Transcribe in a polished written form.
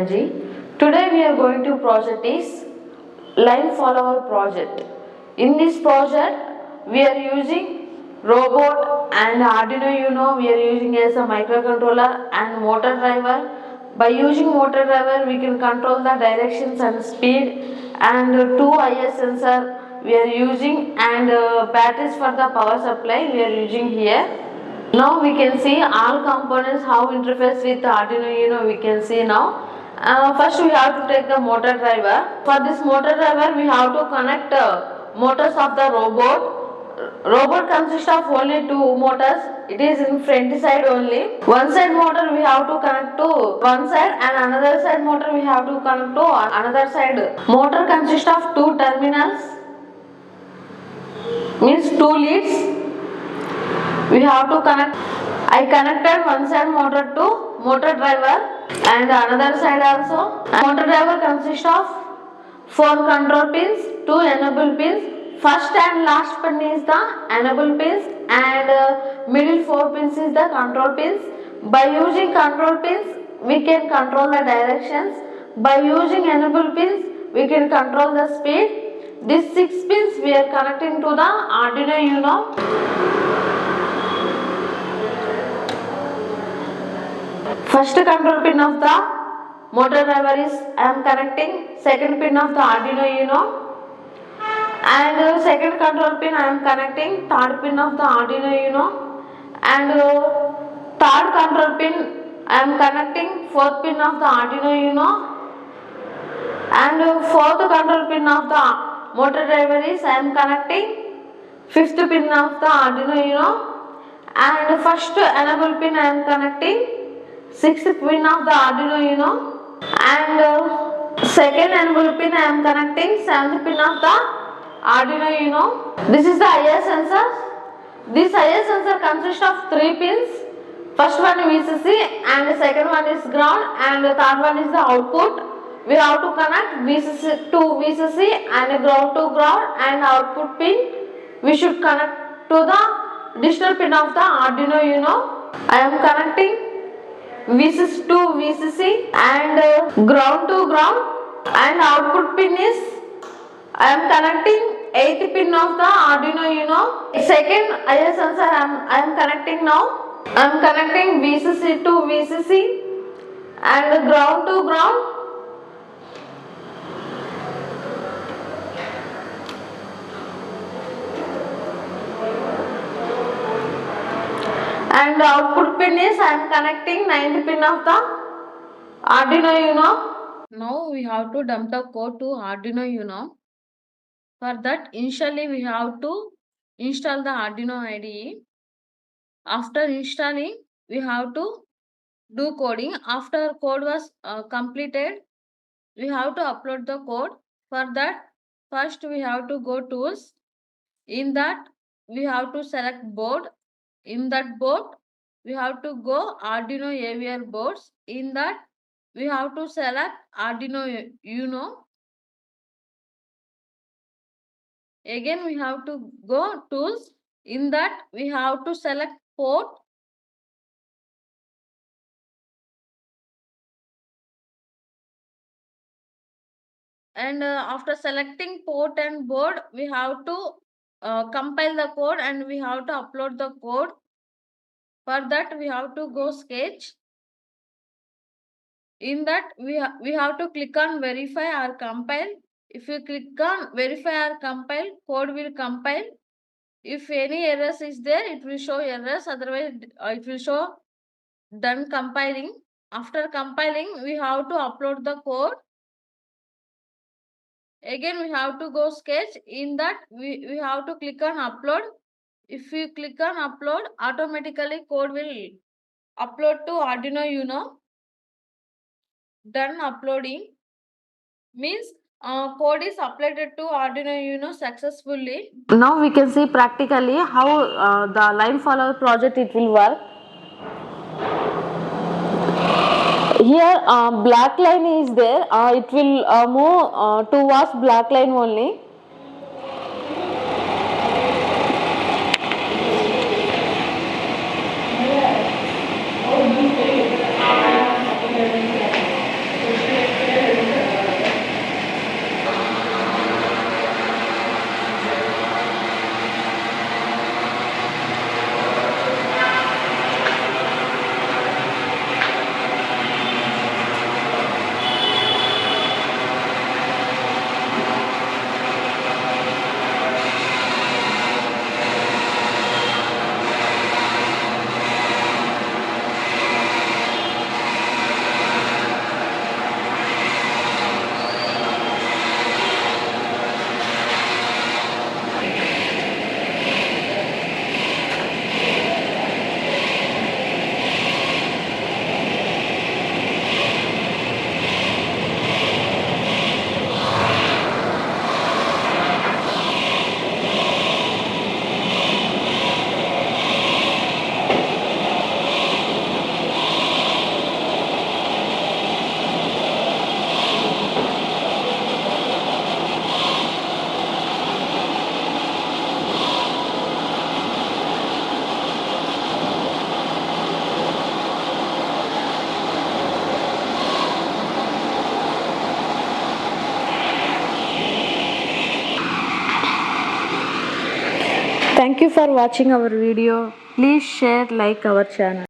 Technology. Today we are going to project is line follower project. In this project we are using robot and Arduino Uno. We are using as a microcontroller and motor driver. By using motor driver we can control the directions and speed, and two IS sensor we are using, and batteries for the power supply we are using here. Now we can see all components how interface with Arduino Uno we can see now. First we have to take the motor driver. For this motor driver we have to connect motors of the robot. Robot consists of only two motors. It is in front side only. One side motor we have to connect to one side, and another side motor we have to connect to another side. Motor consists of two terminals, means two leads. We have to connect. I connected one side motor to motor driver and another side also. Motor driver consists of 4 control pins, 2 enable pins. First and last pin is the enable pins, and middle 4 pins is the control pins. By using control pins we can control the directions. By using enable pins we can control the speed. These 6 pins we are connecting to the Arduino Uno. First control pin of the motor driver is I am connecting. Second pin of the Arduino Uno, and second control pin I am connecting. Third pin of the Arduino Uno, and third control pin I am connecting. Fourth pin of the Arduino Uno, and fourth control pin of the motor driver is I am connecting. Fifth pin of the Arduino Uno, and first enable pin I am connecting. Sixth pin of the Arduino Uno, and second enable pin I am connecting. Seventh pin of the Arduino Uno. This is the IS sensor. This IS sensor consists of 3 pins. First one VCC, and the second one is ground, and the third one is the output. We have to connect VCC to VCC and ground to ground, and output pin we should connect to the digital pin of the Arduino Uno. I am connecting VCC to VCC and ground to ground, and output pin is I am connecting 8th pin of the Arduino Uno. Second IS sensor I am connecting now. I am connecting VCC to VCC and ground to ground. And output pin is I am connecting 9th pin of the Arduino Uno. Now we have to dump the code to Arduino Uno. For that, initially we have to install the Arduino IDE. After installing, we have to do coding. After code was completed, we have to upload the code. For that, first we have to go tools. In that, we have to select board. In that board, we have to go Arduino AVR boards. In that, we have to select Arduino Uno. Again, we have to go tools. In that, we have to select port. And after selecting port and board, we have to compile the code, and we have to upload the code. For that, we have to go sketch. In that, we have to click on verify or compile. If you click on verify or compile, code will compile. If any errors is there, it will show errors. Otherwise, it will show done compiling. After compiling, we have to upload the code. Again, we have to go sketch. In that, we have to click on upload. If you click on upload, automatically code will upload to Arduino Uno. Done uploading means code is uploaded to Arduino Uno successfully. Now we can see practically how the line follower project it will work. Here black line is there. It will move towards black line only. you for watching our video. Please share, like our channel.